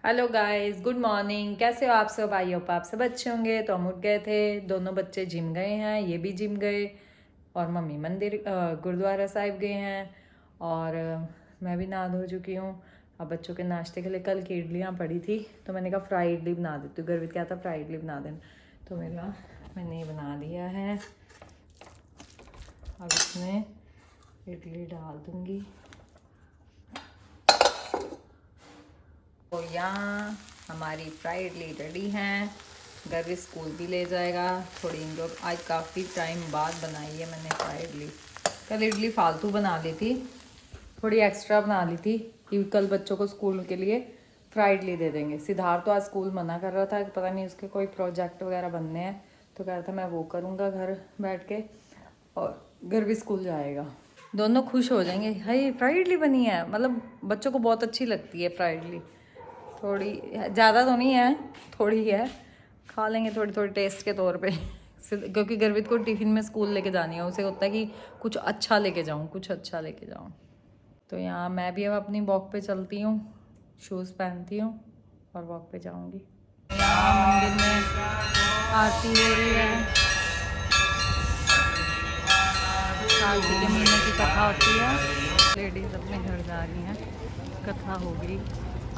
Hello guys, good morning. कैसे हो आप सब? आई होप आप सब अच्छे होंगे। तो हम उठ गए थे, दोनों बच्चे जिम गए हैं, ये भी जिम गए और मम्मी मंदिर गुरुद्वारा साहिब गए हैं और मैं भी नहा धो चुकी हूँ। अब बच्चों के नाश्ते के लिए कल की इडलियाँ पड़ी थी तो मैंने कहा फ्राई इडली बना देती हूँ। गर्वित क्या था, फ्राई इडली बना देना, तो मैंने ये बना दिया है। अब इसमें इडली डाल दूँगी। तो यहाँ हमारी फ्राई इडली रेडी हैं। गर्वी स्कूल भी ले जाएगा। थोड़ी इनको आज काफ़ी टाइम बाद बनाई है मैंने फ्राई इडली। कल इडली फालतू बना ली थी, थोड़ी एक्स्ट्रा बना ली थी कि कल बच्चों को स्कूल के लिए फ्राई इडली दे देंगे। सिद्धार्थ तो आज स्कूल मना कर रहा था कि पता नहीं उसके कोई प्रोजेक्ट वगैरह बनने हैं, तो कह रहा था मैं वो करूँगा घर बैठ के, और गर्वी स्कूल जाएगा। दोनों खुश हो जाएंगे, हाय फ्राई इडली बनी है। मतलब बच्चों को बहुत अच्छी लगती है फ्राई इडली। थोड़ी ज़्यादा तो नहीं है, थोड़ी है, खा लेंगे थोड़ी थोड़ी टेस्ट के तौर पे क्योंकि गर्वित को टिफ़िन में स्कूल लेके जानी है। उसे होता है कि कुछ अच्छा लेके जाऊँ, कुछ अच्छा लेके जाऊँ। तो यहाँ मैं भी अब अपनी वॉक पे चलती हूँ, शूज़ पहनती हूँ और वॉक पे जाऊँगी। यहाँ मंदिर में आरती हो रही है। आरती के महीने की कथा होती है। लेडीज़ अपने घर जा रही हैं, कथा हो गई,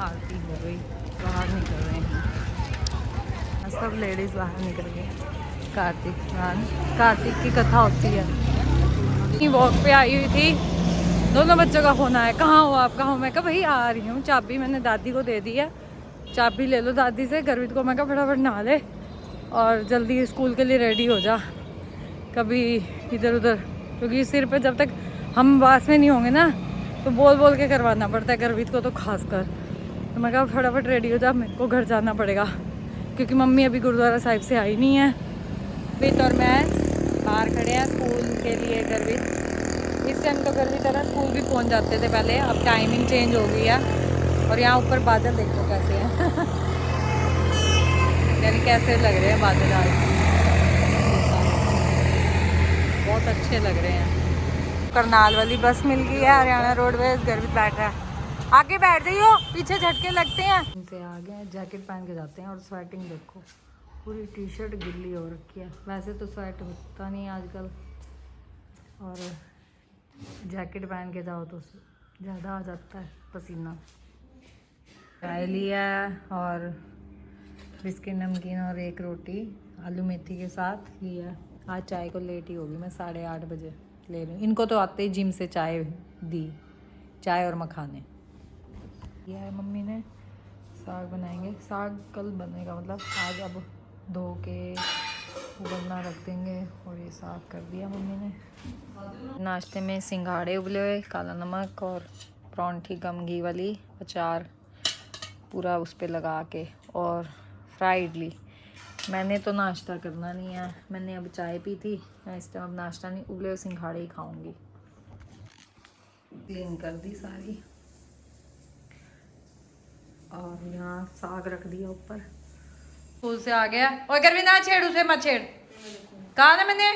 आरती हो गई, बाहर निकल रहे हैं। सब लेडीज़ बाहर निकल गई। कार्तिक की कथा होती है। वॉक पे आई हुई थी, दोनों बच्चों का फोन आया, कहाँ हो आप, कहाँ हो? मैं कहा भाई आ रही हूँ। चाबी मैंने दादी को दे दी है, चाबी ले लो दादी से। गर्वित को मैं कहा फटाफट नहा ले और जल्दी स्कूल के लिए रेडी हो जा, कभी इधर उधर, क्योंकि सिर पे जब तक हम बास में नहीं होंगे ना तो बोल बोल के करवाना पड़ता है गर्वित को तो खास कर। तो मैं कहा फटाफट रेडी हो जा, मेरे को घर जाना पड़ेगा क्योंकि मम्मी अभी गुरुद्वारा साहिब से आई नहीं है। गर्वित और मैं बाहर खड़े हैं स्कूल के लिए। गर्वित इस टाइम तो गर्वित है ना स्कूल भी पहुंच जाते थे पहले, अब टाइमिंग चेंज हो गई है। और यहाँ ऊपर बादल देखो कैसे हैं यानी कैसे लग रहे हैं बादल आज, बहुत अच्छे लग रहे हैं। करनाल वाली बस मिल गई है, हरियाणा रोडवेज। गर्वित बैठ रहा है, आगे बैठ जाइयो, पीछे झटके लगते हैं। इनसे आगे जैकेट पहन के जाते हैं और स्वेटिंग देखो, पूरी टी शर्ट गिल्ली हो रखी है। वैसे तो स्वेट होता नहीं आजकल, और जैकेट पहन के जाओ तो ज़्यादा आ जाता है पसीना। चाय लिया और बिस्किट नमकीन और एक रोटी आलू मेथी के साथ लिया। आज चाय को लेट ही होगी, मैं 8:30 बजे ले रही हूँ। इनको तो आते ही जिम से चाय दी, चाय और मखाने। यह है मम्मी ने साग बनाएंगे, साग कल बनेगा, मतलब आज अब धो के उबलना रख देंगे। और ये साग कर दिया मम्मी ने। नाश्ते में सिंघाड़े उबले हुए, काला नमक और परांठी गम घी वाली, अचार पूरा उस पर लगा के, और फ्राई इडली। मैंने तो नाश्ता करना नहीं है, मैंने अब चाय पी थी, मैं इस टाइम अब नाश्ता नहीं, उबले हुए सिंघाड़े ही खाऊंगी। क्लीन कर दी सारी और यहाँ साग रख दिया ऊपर। स्कूल से आ गया, और गर्मी ना छेड़, उसे मत छेड़, कहा ना मैंने।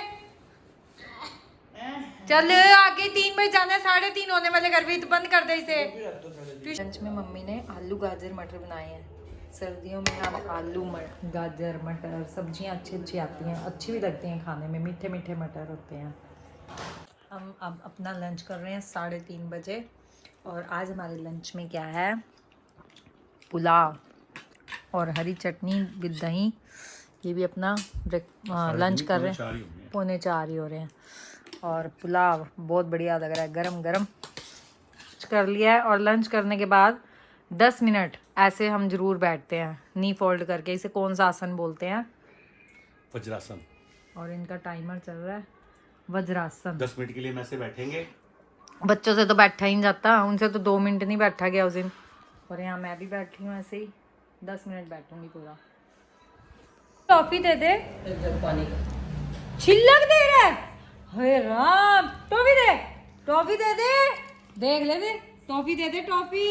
चल आगे 3 बजे जाना है, 3:30 होने वाले। गर्मी तो बंद कर दे इसे। लंच में मम्मी ने आलू गाजर मटर बनाए हैं। सर्दियों में अब आलू गाजर मटर सब्जियां अच्छी आती हैं, अच्छी भी लगती हैं खाने में, मीठे मीठे मटर होते हैं। हम अब अपना लंच कर रहे हैं 3:30 बजे, और आज हमारे लंच में क्या है, पुलाव और हरी चटनी विद दही। ये भी अपना लंच कर रहे हैं, 3:45 ही हो रहे हैं। और पुलाव बहुत बढ़िया लग रहा है, गरम गरम कर लिया है। और लंच करने के बाद 10 मिनट ऐसे हम जरूर बैठते हैं, नी फोल्ड करके। इसे कौन सा आसन बोलते हैं? वज्रासन। और इनका टाइमर चल रहा है, वज्रासन। 10 मिनट के लिए हम ऐसे बैठेंगे। बच्चों से तो बैठा ही नहीं जाता, उनसे तो 2 मिनट नहीं बैठा गया उस दिन। और यहाँ मैं भी बैठी हूँ ऐसे ही, 10 मिनट बैठूंगी पूरा। टॉफी दे दे, पानी का छिलक दे रहा है, हे राम। टॉफी दे, टॉफी दे दे, देख ले दे, टॉफी दे दे, टॉफी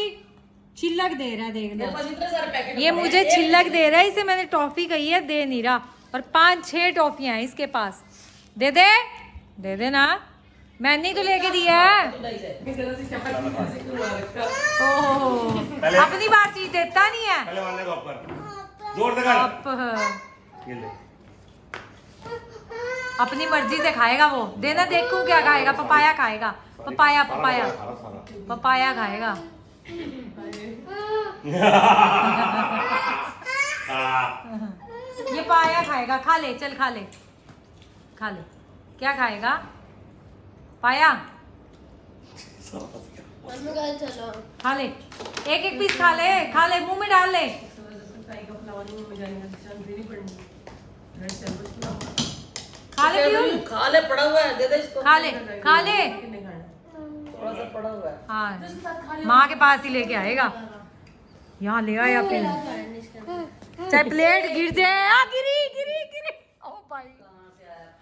छिलक दे रहा है, देख ले। ये मुझे छिलक दे रहा है, इसे मैंने टॉफी कही है, दे नहीं रहा। और 5-6 टॉफियां हैं इसके पास, दे दे, दे दे ना, मैंने तो लेके दिया है। ओह अपनी बातचीत देता नहीं है। पहले मारने का ऊपर जोर से कर। आप ये ले। अपनी मर्जी से खाएगा वो। देना देखूं क्या खाएगा। पपाया खाएगा। पपाया पपाया पपाया खाएगा। ये पाया खाएगा। खा ले, चल खा ले, खा ले। क्या खाएगा पाया? चलो खा ले, एक एक पीस खा ले, खा ले, मुंह में डाल ले। खा ले प्यून, खा ले, पड़ा हुआ है, दे दे इसको। खा ले, खा ले। थोड़ा सा पड़ा हुआ है। हाँ, माँ के पास ही लेके आएगा। यहाँ ले आया फिर, चाहे प्लेट गिर जाए। आ, गिरी गिरी गिरी। ओ भाई,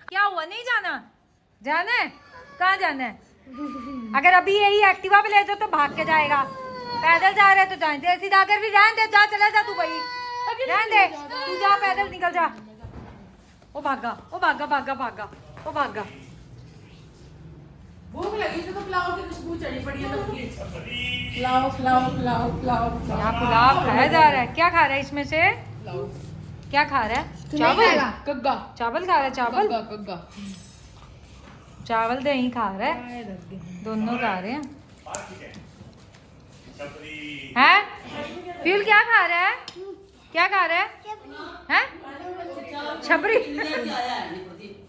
क्या हुआ? नहीं जाना? जाना है? कहाँ जाना है? अगर अभी यही एक्टिवा पे ले जाओ तो भाग के जाएगा। पैदल जा रहे तो जाए, देसी जाकर भी रहने दे। जा, चला जा तू भाई, रहने दे तू, जा पैदल निकल जा। ओ भागा, ओ भागा भागा भागा, ओ भागा। भूख लगी तो पुलाव की खुशबू चढ़ी पड़ी है सबकी। पुलाव पुलाव पुलाव पुलाव। यहाँ पुलाव खाया जा रहा है। क्या खा रहा है इसमें से? क्या खा रहा है? चावल? कग्गा चावल खा रहा है? चावल कग्गा। चावल दही खा रहा है, दोनों खा रहे हैं। हैं? फ्यूल क्या खा रहा है? क्या खा रहा है? हैं? छबरी।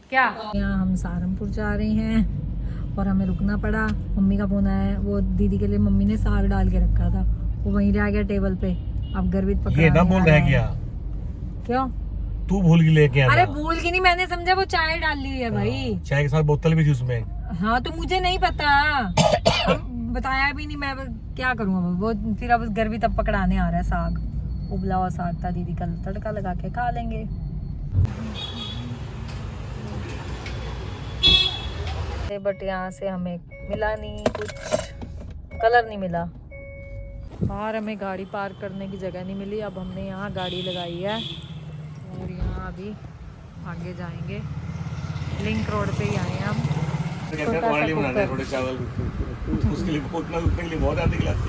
क्या? यहाँ हम सहारनपुर जा रहे हैं और हमें रुकना पड़ा। मम्मी का फोन आया, वो दीदी के लिए मम्मी ने साग डाल के रखा था, वो वहीं रह गया टेबल पे। अब गर्वित पकड़ा ये ना बोल रहा है क्या? क्यों? तू भूल के लेके आया। अरे भूल की नहीं, मैंने समझा वो चाय डाल ली है भाई। चाय के साथ बोतल भी थी उसमें। हाँ तो मुझे नहीं पता, बताया भी नहीं। मैं क्या करूँ अब? वो फिर अब गर्वी तब पकड़ाने आ रहा है साग। उबला हुआ साग था, दीदी कल तड़का लगा के खा लेंगे। बट यहाँ से हमें मिला नहीं कुछ, कलर नहीं मिला। बाहर हमें गाड़ी पार्क करने की जगह नहीं मिली। अब हमने यहाँ गाड़ी लगाई है और यहाँ अभी आगे जाएंगे। लिंक रोड पे ही आए हैं हम। थोड़े चावल उसके लिए के लिए बहुत आती गिलास।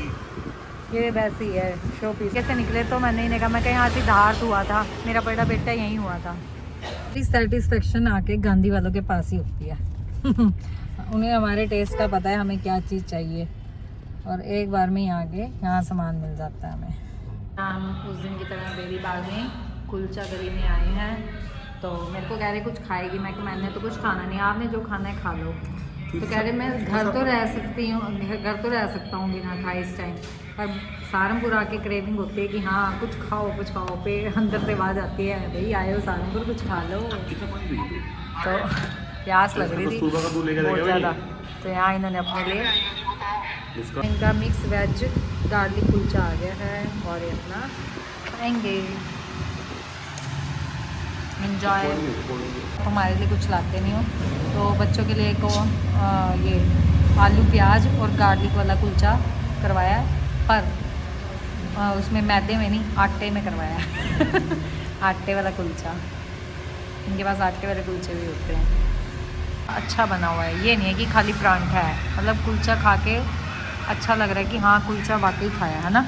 ये वैसे ही है शो पीस। कैसे निकले तो मैंने ही कहा, मैं कहीं यहाँ से धार हुआ था, मेरा बड़ा बेटा यहीं हुआ था। सेटिस्फेक्शन आके गांधी वालों के पास ही होती है। उन्हें हमारे टेस्ट का पता है हमें क्या चीज़ चाहिए, और एक बार में ही आगे यहाँ सामान मिल जाता है हमें। हम उस दिन की तरह बेरी बाग में कुलचा गली में आए हैं, तो मेरे को कह रहे कुछ खाएगी। मैं कि मैंने तो कुछ खाना नहीं, आपने जो खाना है खा लो। तो कह रहे मैं घर तो रह सकती हूँ, घर तो रह सकता हूँ बिना खाए इस टाइम, पर सहारनपुर आके क्रेविंग होती है कि हाँ कुछ खाओ। पे अंदर से आवाज़ आती है, भाई आए हो सहारनपुर, कुछ खा लो। तो प्यास लग रही थी बहुत ज़्यादा, तो यहाँ इन्होंने अपने लिए इनका मिक्स वेज गार्लिक कुलचा आ गया है, और ये अपना खाएंगे। एंजॉय। हमारे लिए कुछ लाते नहीं हो, तो बच्चों के लिए को ये आलू प्याज और गार्लिक वाला कुलचा करवाया, पर उसमें मैदे में नहीं, आटे में करवाया। आटे वाला कुलचा, इनके पास आटे वाले कुलचे भी होते हैं। अच्छा बना हुआ है, ये नहीं है कि खाली परांठा है। मतलब कुलचा खा के अच्छा लग रहा है कि हाँ कुलचा वाकई खाया है ना।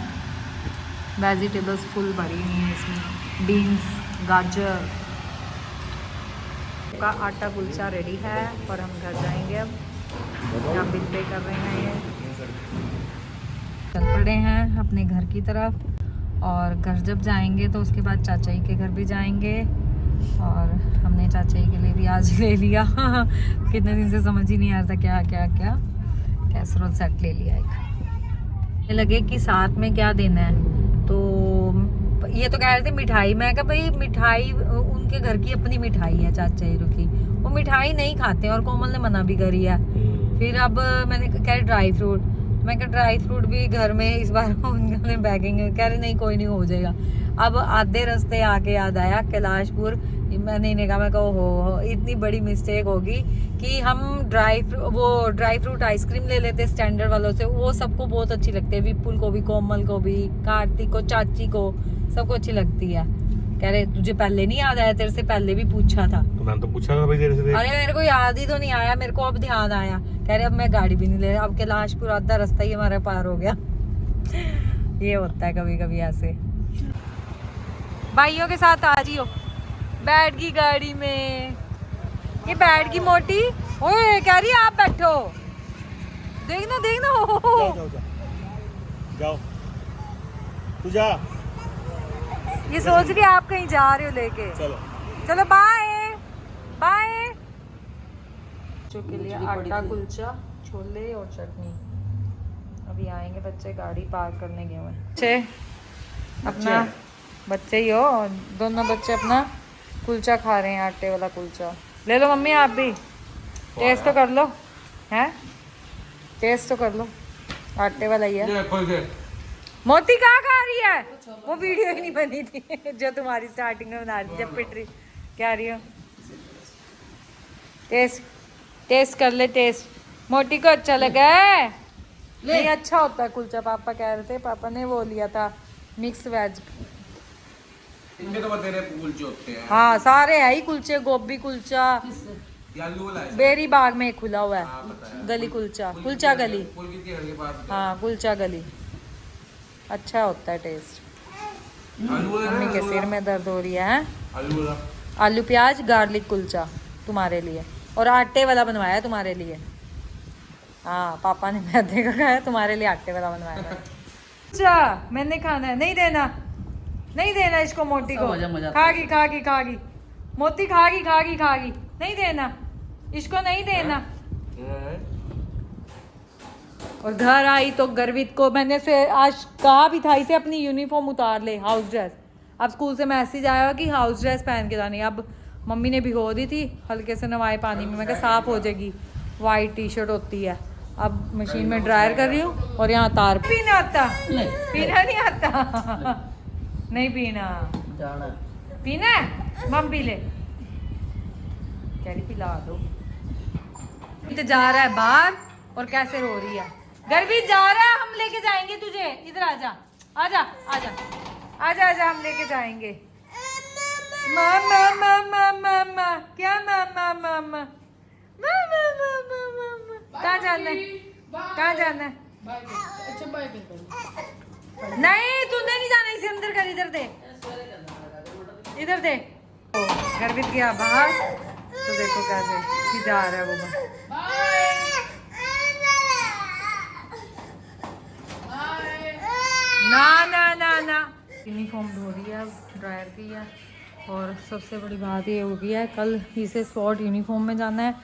वेजिटेबल्स फुल भरी हुई हैं इसमें, बीन्स, गाजर का आटा कुलचा रेडी है, और हम घर जाएंगे अब। यहाँ बिल पे कर रहे हैं, ये चल पड़े हैं अपने घर की तरफ। और घर जब जाएंगे तो उसके बाद चाचा जी के घर भी जाएंगे, और हमने चाचा जी के लिए भी आज ले लिया। कितने दिन से समझ ही नहीं आ रहा था क्या क्या क्या, कैसरोल सेट ले लिया एक। लगे कि साथ में क्या देना है, तो ये तो कह रहे थे मिठाई। मैं कहा भाई मिठाई उनके घर की अपनी मिठाई है चाचा जी की, वो मिठाई नहीं खाते, और कोमल ने मना भी करी है। फिर अब मैंने कह रहे ड्राई फ्रूट, मैं कहा ड्राई फ्रूट भी घर में इस बार उन्होंने बैगिंग, कह रहे नहीं कोई नहीं हो जाएगा। अब आधे रास्ते आके याद आया कैलाशपुर, मैंने इन्हें कहा, मैं कहा हो इतनी बड़ी मिस्टेक होगी कि हम ड्राई फ्रूट आइसक्रीम ले लेते स्टैंडर्ड वालों से, वो सबको बहुत अच्छी लगती है, विपुल को भी, कोमल को भी, कार्तिक को, चाची को, सबको अच्छी लगती है। कह रहे तुझे पहले नहीं याद आया? तेरे से पहले भी पूछा था। तो मैंने तो पूछा था भाई तेरे से। अरे मेरे को याद ही तो नहीं आया, मेरे को अब ध्यान आया। कह रहे अब मैं गाड़ी भी नहीं ले रहा, अब कैलाशपुर आधा रास्ता ही हमारा पार हो गया। ये होता है कभी कभी ऐसे। भाइयों के साथ आ जियो, बैठ गई गाड़ी में, ये बैठ गई मोटी। ओए कह रही है आप बैठो, देखना देखना। जाओ तू जा। ये सोच रही है आप कहीं जा रहे हो लेके। चलो चलो बाय बाय। बच्चों के लिए आटा कुलचा, छोले और चटनी। अभी आएंगे बच्चे, गाड़ी पार्क करने गए हुए हैं बच्चे। अपना बच्चे ही हो, दोनों बच्चे अपना कुलचा खा रहे हैं, आटे वाला कुलचा। ले लो मम्मी आप भी, टेस्ट तो कर लो, हैं टेस्ट तो कर लो, आटे वाला ही है। मोती कहाँ खा रही है? वो वीडियो ही नहीं बनी थी जो तुम्हारी स्टार्टिंग में बना रही थी, जब पिट रही। क्या रही हो? टेस्ट टेस्ट कर ले, टेस्ट। मोटी को अच्छा लगा है? नहीं अच्छा होता है कुलचा, पापा कह रहे थे, पापा ने वो लिया था मिक्स वेज। इनके तो बतेरे कुलचे होते हैं। हाँ सारे है ही कुलचे, गोभी कुलचा, ये आलू वाला है। बेरी बाग में खुला हुआ हाँ, पता है है। गली कुलचा, कुलचा गली। पुल के घर के पास। हाँ कुलचा गली अच्छा होता है टेस्ट। आलू वाला मम्मी है, के आलू सिर वाला। में दर्द हो रही है। आलू वाला। आलू प्याज गार्लिक कुलचा तुम्हारे लिए, और आटे वाला बनवाया है तुम्हारे लिए। हाँ पापा ने मैदे का खाया, तुम्हारे लिए आटे वाला बनवाया है। अच्छा मैंने खाना है, नहीं देना, नहीं देना इसको मोटी को। खागी खागी खागी, मोती खागी खागी खागी, नहीं देना इसको, नहीं देना। और घर आई तो गर्वित को मैंने से आज कहा भी था इसे अपनी यूनिफॉर्म उतार ले, हाउस ड्रेस। अब स्कूल से मैसेज आया कि हाउस ड्रेस पहन के जानी। अब मम्मी ने भिगो दी थी हल्के से नवाए पानी में, मैं कहा साफ हो जाएगी, वाइट टी शर्ट होती है। अब मशीन में ड्रायर कर रही हूँ, और यहाँ तार पीना आता, पीना नहीं आता। नहीं पीना, पीना है मम पी ले, कह रही पिला दो। जा रहा है बाहर और कैसे रो रही है। गर्वी जा रहा है, हम लेके जाएंगे तुझे, इधर आजा आजा आजा आजा आजा, हम लेके जाएंगे। मामा मामा मामा, क्या मामा मामा मामा मामा मामा। कहाँ जाना है, कहाँ जाना है? अच्छा बाय कर। नहीं तूने नहीं जाना, इसे अंदर कर, इधर दे, इधर दे। गर्वित गया बाहर तो देखो कैसे जा रहा है वो बाहर। ना ना ना ना, यूनिफॉर्म धो रही है, ड्रायर की है। और सबसे बड़ी बात ये हो गई है, कल इसे स्पॉट यूनिफॉर्म में जाना है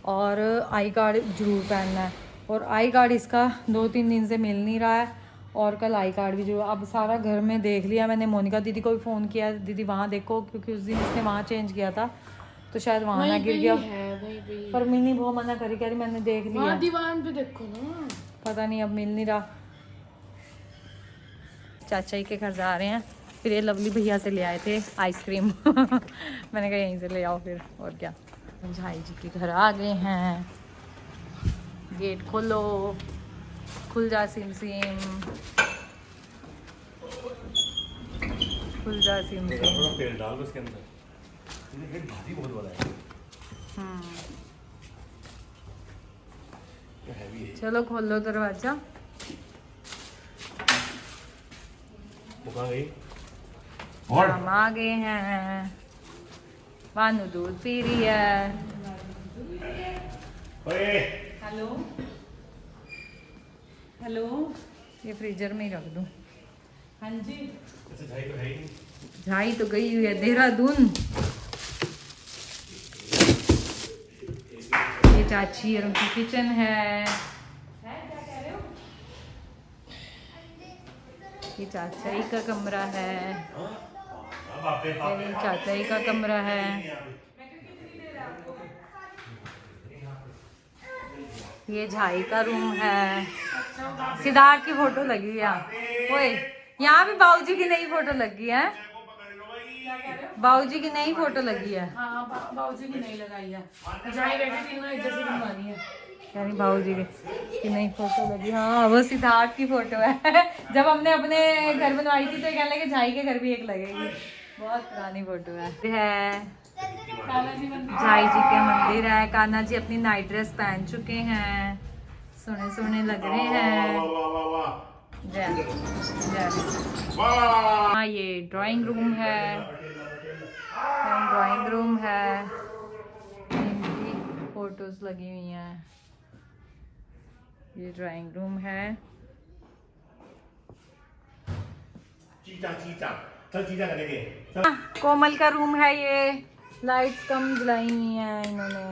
और आई कार्ड जरूर पहनना है। और आई कार्ड इसका 2-3 दिन से मिल नहीं रहा है, और कल आई कार्ड भी जरूर। अब सारा घर में देख लिया मैंने, मोनिका दीदी को भी फ़ोन किया, दीदी वहाँ देखो, क्योंकि उस दिन इसने वहाँ चेंज किया था तो शायद वहाँ ना गिर गया। पर मिनी बहुत मना करी, कह रही मैंने देख लिया, दीवान पे देखो ना, पता नहीं अब मिल नहीं रहा। चाचा जी के घर जा रहे हैं, फिर ये लवली भैया से ले आए थे आइसक्रीम। मैंने कहा यहीं से ले आओ फिर, और क्या। झाई जी के घर आ गए हैं, गेट खोलो, खुल जा सिम सिम, खुल जा सिम सिम। थोड़ा तेल डाल दो इसके अंदर, ये भारी बहुत बड़ा है। हैवी है। चलो खोलो दरवाजा। कहाँ गई? हम आ गए हैं, बानू दूध पी रही है। हेलो हेलो, ये फ्रीजर में ही रख दूं। हाँ जी, अच्छा झाई तो है ही नहीं। झाई तो गई हुई है देहरादून। ये चाची और उनकी किचन है। क्या कह रहे हो? ये चाचा ही का कमरा है, ये चाचा ही का कमरा है। ये झाई का रूम है। सिद्धार्थ की फोटो लगी है यहाँ। ओए यहाँ भी बाबूजी की नई फोटो लगी है, बाबूजी की नई फोटो लगी है। हाँ बाबूजी की नहीं लगाई है, जाए बेटे तीनों एक जैसी बनवानी है। यानी बाबूजी की नई फोटो लगी। हाँ वो सिद्धार्थ की फोटो है। जब हमने अपने घर बनवाई थी तो कहने लगे झाई के घर भी एक लगेगी। बहुत पुरानी फोटो है। झाई जी के मंदिर है। कान्हा जी अपनी नाइट ड्रेस पहन चुके हैं, सोने सोने लग रहे हैं। हाँ ये ड्राइंग रूम है, ड्राइंग रूम है, इनकी फोटोज लगी हुई हैं। ये ड्राइंग रूम है। कोमल का रूम है ये, लाइट्स कम जलाई हुई हैं इन्होंने,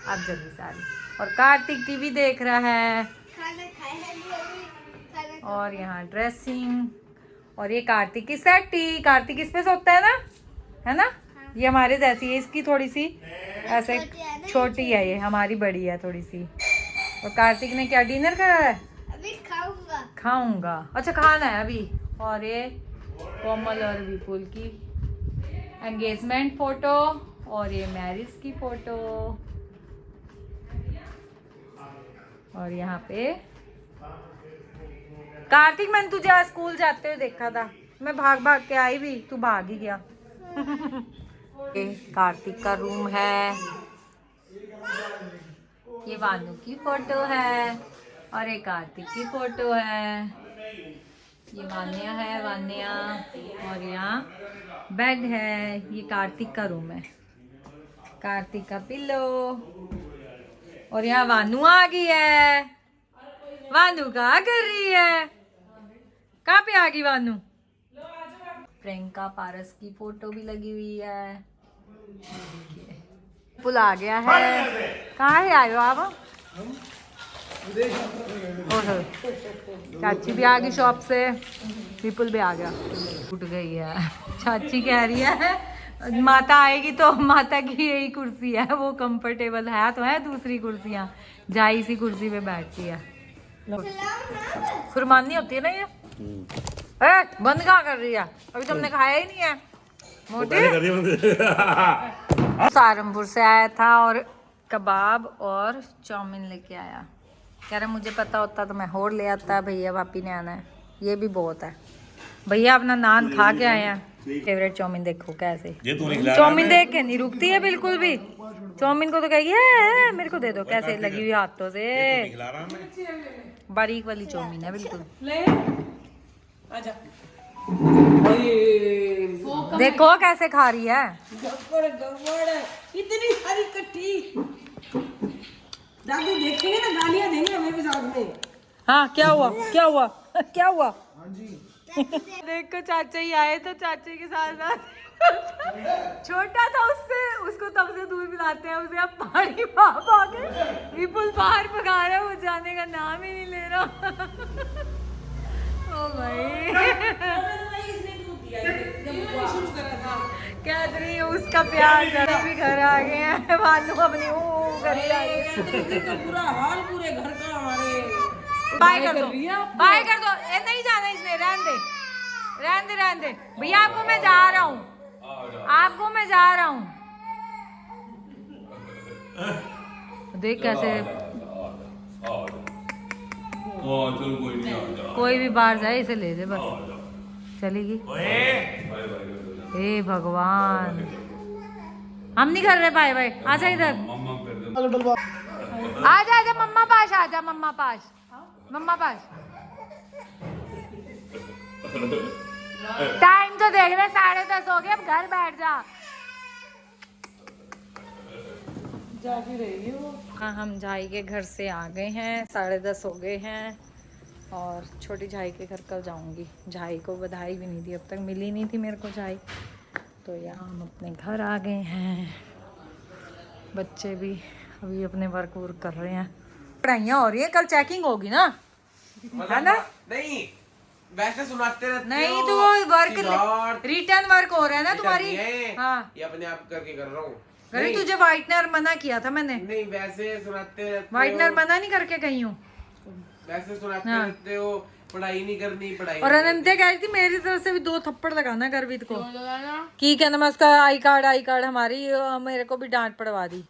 अब जल्दी सारी। और कार्तिक टीवी देख रहा है, और यहाँ ड्रेसिंग, और ये कार्तिक की सेटी। कार्तिक इस पे सोता है ना? ये हमारे जैसी है, इसकी थोड़ी सी ऐसे छोटी है, ये हमारी बड़ी है थोड़ी सी। और कार्तिक ने क्या डिनर करा है? अभी खाऊंगा। अच्छा खाना है अभी। और ये कोमल और विपुल की एंगेजमेंट फोटो, और ये मैरिज की फोटो। और यहाँ पे कार्तिक, मैंने तुझे आज स्कूल जाते हुए देखा था, मैं भाग भाग के आई भी, तू भाग ही गया। ये कार्तिक का रूम है, ये वानू की फोटो है, और एक कार्तिक की फोटो है। ये वान्या है, वान्या। और यहाँ बेड है, ये कार्तिक का रूम है, कार्तिक का पिलो। और यहाँ वानू आ गई है। वानू क्या कर रही है? कहाँ पे आ गई वानू? प्रियंका पारस की फोटो भी लगी हुई है। पुल आ गया है। कहाँ है आए हो आप? ओहो, चाची भी आ गई शॉप से, विपुल भी आ गया। उठ गई है चाची, कह रही है माता आएगी तो माता की यही कुर्सी है, वो कंफर्टेबल है तो है, दूसरी कुर्सियाँ जाई इसी कुर्सी पे बैठती है। खुरमानी होती है ना ये। बंद कहाँ कर रही है? अभी तुमने खाया ही नहीं है मोटे। सहारनपुर से आया था और कबाब और चाउमीन लेके आया। कह रहा मुझे पता होता तो मैं और ले आता, भैया भाभी ने आना है। ये भी बहुत है। भैया अपना नान खा के आए हैं। फेवरेट चाउमीन देखो कैसे, चाउमीन देख के नहीं रुकती है बिल्कुल भी। चाउमीन को तो कहेगी है मेरे को दे दो, कैसे लगी हुई हाथों से। बारीक वाली चाउमीन है बिल्कुल। आजा। देखो कैसे खा रही है। इतनी सारी कट्टी। दादू देखेंगे ना, गालियां देंगे हमें भी साथ में। हाँ क्या हुआ क्या हुआ क्या हुआ? देखो चाचा ही आए तो चाचे के साथ साथ छोटा था उससे, उसको तब से दूर मिलाते हैं उसे। अब पानी पाप आ गए, विपुल बाहर भगा रहा है, वो जाने का नाम ही नहीं ले रहा। ओ भाई क्या रही है उसका प्यार, जरा भी घर आ गए हैं वानू अपनी पूरा हाल पूरे घर का हमारे। बाय कर दो, बाय कर दो। ए, नहीं जाना इसने, रहने दे रहने दे रहने दे। भैया आपको मैं जा रहा हूँ, आपको मैं जा रहा हूँ। देख कैसे कोई भी बाहर जाए इसे ले जाए बस, चलेगी। हे भगवान, हम नहीं कर रहे बाय बाय। आजा इधर, आजा आजा मम्मा पास, आजा मम्मा पास, मम्मा पास। टाइम तो देख रहे 10:30 हो गए, अब घर बैठ जा। जाती रहेगी वो। हाँ हम झाई के घर से आ गए हैं, 10:30 हो गए हैं। और छोटी झाई के घर कल जाऊंगी। झाई को बधाई भी नहीं दी, अब तक मिली नहीं थी मेरे को झाई। तो यहाँ हम अपने घर आ गए हैं। बच्चे भी अभी अपने वर्क कर रहे हैं, पढ़ाइयाँ हो रही है। कल चेकिंग होगी ना, है ना? नहीं वैसे सुनाते रहते नहीं तो वो वर्क रिटर्न वर्क हो रहा है ना तुम्हारी। हाँ ये अपने आप करके कर रहा हूँ। अरे तुझे व्हाइटनर मना किया था मैंने। नहीं वैसे सुनाते रहते व्हाइटनर मना नहीं करके गई हूँ। वैसे सुनाते रहते हो, पढ़ाई नहीं करनी, पढ़ाई और अनंत्या कह रही थी मेरी तरफ से भी 2 थप्पड़ लगाना गर्वित को। की कहना मैं उसका आई कार्ड हमारी, मेरे को भी डांट पड़वा दी।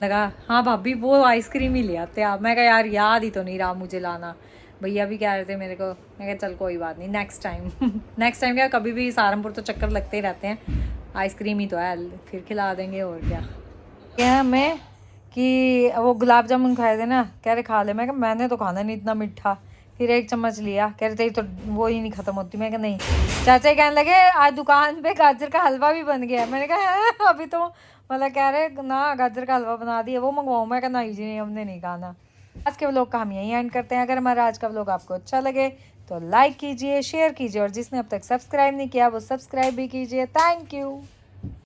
लगा हाँ भाभी वो आइसक्रीम ही ले आते आप। मैं कहा यार याद ही तो नहीं रहा मुझे लाना। भैया भी कह रहे थे मेरे को, मैं कहा चल कोई बात नहीं नेक्स्ट टाइम। नेक्स्ट टाइम क्या, कभी भी सहारनपुर तो चक्कर लगते ही रहते हैं, आइसक्रीम ही तो है, फिर खिला देंगे और क्या। क्या हमें कि वो गुलाब जामुन खाए थे ना, कह रहे खा ले। मैं कहा मैंने तो खाना नहीं इतना मीठा। फिर 1 चम्मच लिया, कह रहे थे तो वो ही नहीं खत्म होती। मैं कहा नहीं। चाचा कहने लगे आज दुकान पे गाजर का हलवा भी बन गया। मैंने कहा है अभी तो मतलब कह रहे ना गाजर का हलवा बना दिया, वो मंगवाऊँ। मैं कहा नहीं जी नहीं, हमने नहीं खाना। आज के व्लॉग का हम यहीं एंड करते हैं। अगर हमारा आज का व्लॉग आपको अच्छा लगे तो लाइक कीजिए, शेयर कीजिए और जिसने अब तक सब्सक्राइब नहीं किया वो सब्सक्राइब भी कीजिए। Thank you.